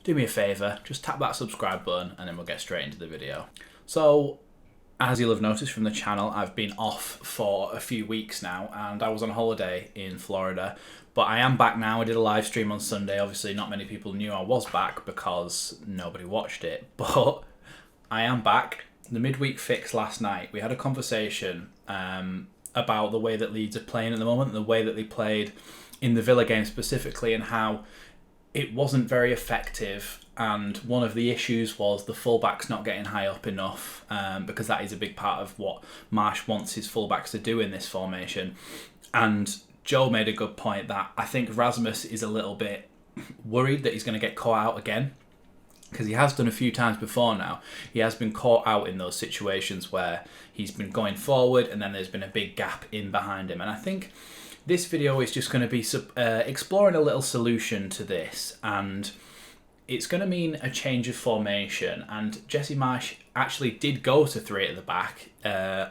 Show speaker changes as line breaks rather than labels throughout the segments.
do me a favour, just tap that subscribe button and then we'll get straight into the video. So, as you'll have noticed from the channel, I've been off for a few weeks now and I was on holiday in Florida, but I am back now. I did a live stream on Sunday. Obviously not many people knew I was back because nobody watched it, but I am back. The midweek fix last night, we had a conversation about the way that Leeds are playing at the moment, and the way that they played in the Villa game specifically, and how it wasn't very effective. And one of the issues was the fullbacks not getting high up enough, because that is a big part of what Marsh wants his fullbacks to do in this formation. And Joe made a good point that I think Rasmus is a little bit worried that he's going to get caught out again, because he has done a few times before now. He has been caught out in those situations where he's been going forward and then there's been a big gap in behind him. And I think this video is just going to be exploring a little solution to this, and it's going to mean a change of formation. And Jesse Marsh actually did go to 3 at the back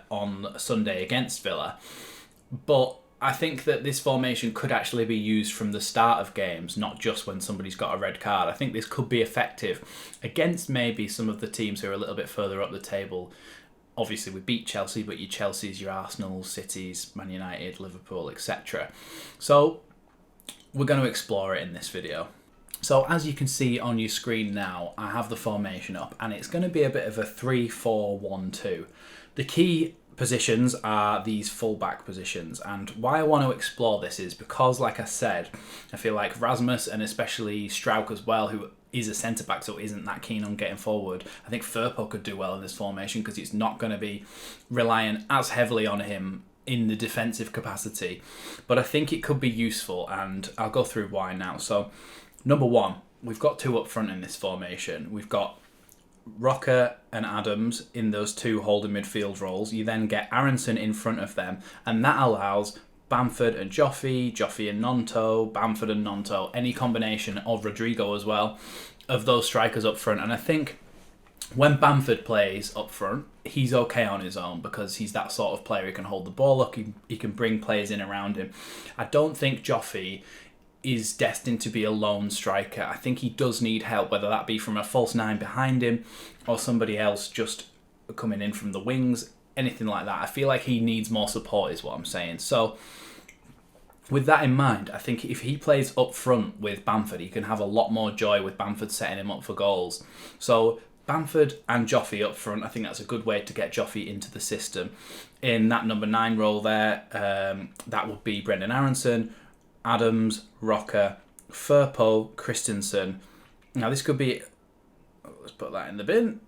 on Sunday against Villa, but I think that this formation could actually be used from the start of games, not just when somebody's got a red card. I think this could be effective against maybe some of the teams who are a little bit further up the table. Obviously, we beat Chelsea, but your Chelseas, your Arsenal, Cities, Man United, Liverpool, etc. So we're going to explore it in this video. So as you can see on your screen now, I have the formation up, and it's going to be a bit of a 3-4-1-2. The key positions are these fullback positions, and why I want to explore this is because, like I said, I feel like Rasmus and especially Struijk as well, who is a centre back so isn't that keen on getting forward, I think Firpo could do well in this formation because it's not going to be relying as heavily on him in the defensive capacity, but I think it could be useful, and I'll go through why now. So number one, we've got 2 up front in this formation. We've got Roca and Adams in those 2 holding midfield roles. You then get Aronson in front of them, and that allows Bamford and Joffy, Joffy and Nonto, Bamford and Nonto, any combination of Rodrigo as well, of those strikers up front. And I think when Bamford plays up front, he's okay on his own because he's that sort of player. He can hold the ball up, he can bring players in around him. I don't think Joffy is destined to be a lone striker. I think he does need help, whether that be from a false 9 behind him or somebody else just coming in from the wings, anything like that. I feel like he needs more support is what I'm saying. So with that in mind, I think if he plays up front with Bamford, he can have a lot more joy with Bamford setting him up for goals. So Bamford and Joffy up front, I think that's a good way to get Joffy into the system. In that number 9 role there, that would be Brendan Aronson, Adams, Roca, Firpo, Christensen. Now this could be, let's put that in the bin.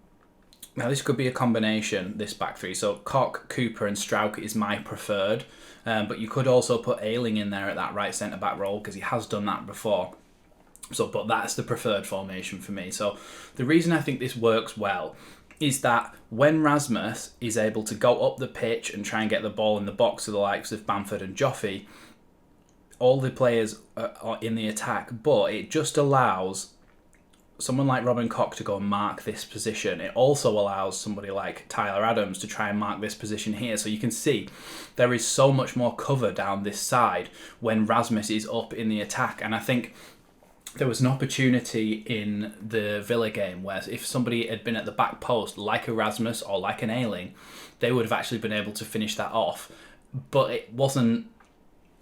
Now this could be a combination, this back 3. So Koch, Cooper and Struijk is my preferred. But you could also put Ayling in there at that right centre-back role because he has done that before. So, but that's the preferred formation for me. So the reason I think this works well is that when Rasmus is able to go up the pitch and try and get the ball in the box to the likes of Bamford and Joffy, all the players are in the attack, but it just allows someone like Robin Koch to go and mark this position. It also allows somebody like Tyler Adams to try and mark this position here. So you can see there is so much more cover down this side when Rasmus is up in the attack. And I think there was an opportunity in the Villa game where if somebody had been at the back post, like a Rasmus or like an Ayling, they would have actually been able to finish that off. But it wasn't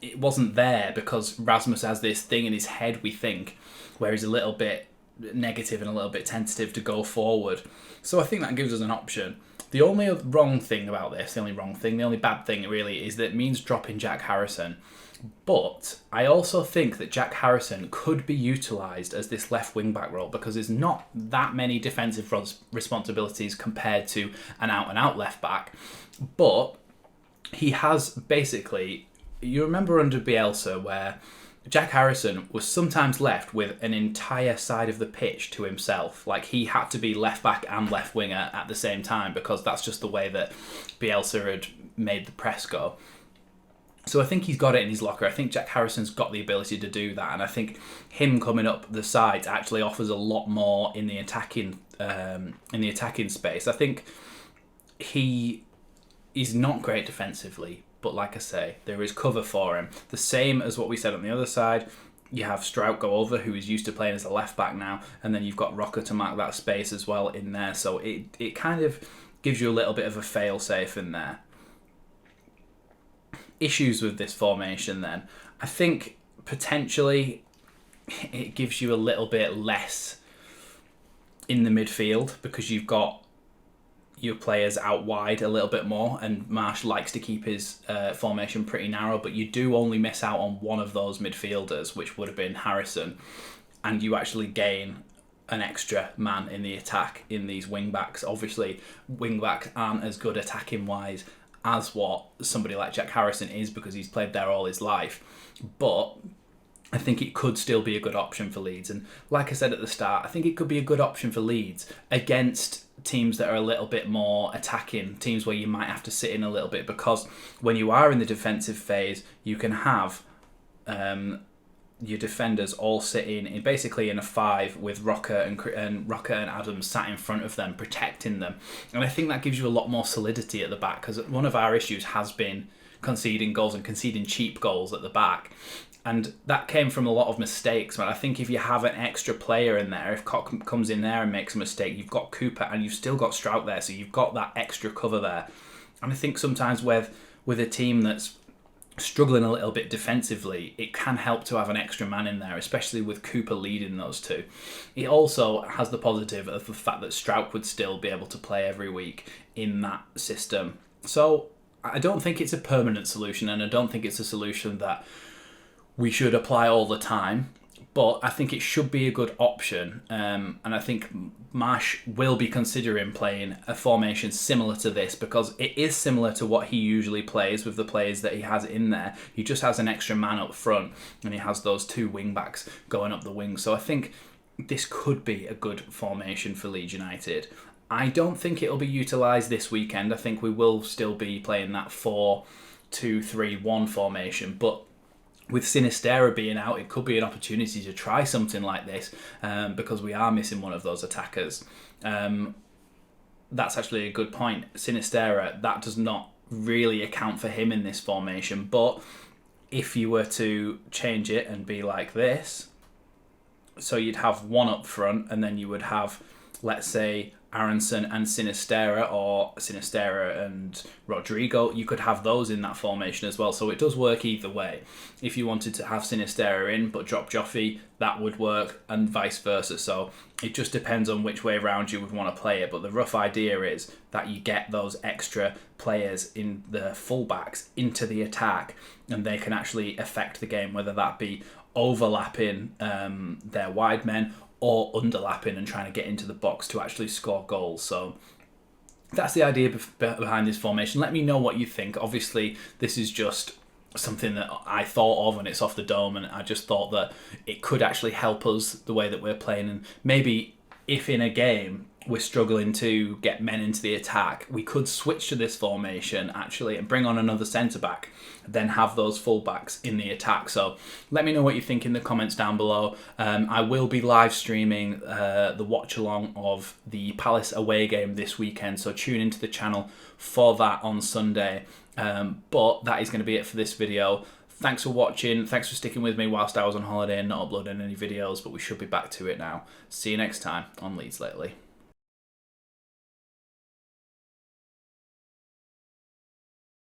there because Rasmus has this thing in his head, we think, where he's a little bit negative and a little bit tentative to go forward. So I think that gives us an option. The only wrong thing about this, the only bad thing really, is that it means dropping Jack Harrison. But I also think that Jack Harrison could be utilised as this left wing-back role because there's not that many defensive responsibilities compared to an out-and-out left-back. But he has basically... You remember under Bielsa where Jack Harrison was sometimes left with an entire side of the pitch to himself. Like he had to be left back and left winger at the same time because that's just the way that Bielsa had made the press go. So I think he's got it in his locker. I think Jack Harrison's got the ability to do that, and I think him coming up the sides actually offers a lot more in the attacking space. I think he is not great defensively, but like I say, there is cover for him. The same as what we said on the other side. You have Strout go over, who is used to playing as a left back now, and then you've got Rocker to mark that space as well in there. So it kind of gives you a little bit of a fail-safe in there. Issues with this formation then. I think potentially it gives you a little bit less in the midfield because you've got your players out wide a little bit more, and Marsh likes to keep his formation pretty narrow, but you do only miss out on one of those midfielders, which would have been Harrison, and you actually gain an extra man in the attack in these wing backs. Obviously, wing backs aren't as good attacking wise as what somebody like Jack Harrison is because he's played there all his life, but I think it could still be a good option for Leeds. And like I said at the start, I think it could be a good option for Leeds against teams that are a little bit more attacking, teams where you might have to sit in a little bit, because when you are in the defensive phase, you can have your defenders all sitting in basically in a 5 with Rocker and Adams sat in front of them, protecting them. And I think that gives you a lot more solidity at the back, because one of our issues has been conceding goals and conceding cheap goals at the back. And that came from a lot of mistakes. But I think if you have an extra player in there, if Cock comes in there and makes a mistake, you've got Cooper and you've still got Strout there, so you've got that extra cover there. And I think sometimes with a team that's struggling a little bit defensively, it can help to have an extra man in there, especially with Cooper leading those two. It also has the positive of the fact that Strout would still be able to play every week in that system. So I don't think it's a permanent solution, and I don't think it's a solution that we should apply all the time, but I think it should be a good option, and I think Marsh will be considering playing a formation similar to this because it is similar to what he usually plays with the players that he has in there. He just has an extra man up front and he has those 2 wing backs going up the wings. So I think this could be a good formation for Leeds United. I don't think it'll be utilised this weekend. I think we will still be playing that 4-2-3-1 formation, but with Sinistera being out, it could be an opportunity to try something like this because we are missing one of those attackers. That's actually a good point. Sinistera, that does not really account for him in this formation, but if you were to change it and be like this, so you'd have one up front and then you would have, let's say, Aronson and Sinistera, or Sinistera and Rodrigo, you could have those in that formation as well. So it does work either way. If you wanted to have Sinistera in but drop Joffy, that would work, and vice versa. So it just depends on which way around you would want to play it. But the rough idea is that you get those extra players in the fullbacks into the attack, and they can actually affect the game, whether that be overlapping their wide men or underlapping and trying to get into the box to actually score goals. So that's the idea behind this formation. Let me know what you think. Obviously, this is just something that I thought of and it's off the dome, and I just thought that it could actually help us the way that we're playing. And maybe if in a game we're struggling to get men into the attack, we could switch to this formation actually and bring on another centre-back, then have those full-backs in the attack. So let me know what you think in the comments down below. I will be live streaming the watch-along of the Palace away game this weekend, so tune into the channel for that on Sunday. But that is going to be it for this video. Thanks for watching. Thanks for sticking with me whilst I was on holiday and not uploading any videos, but we should be back to it now. See you next time on Leeds Lately.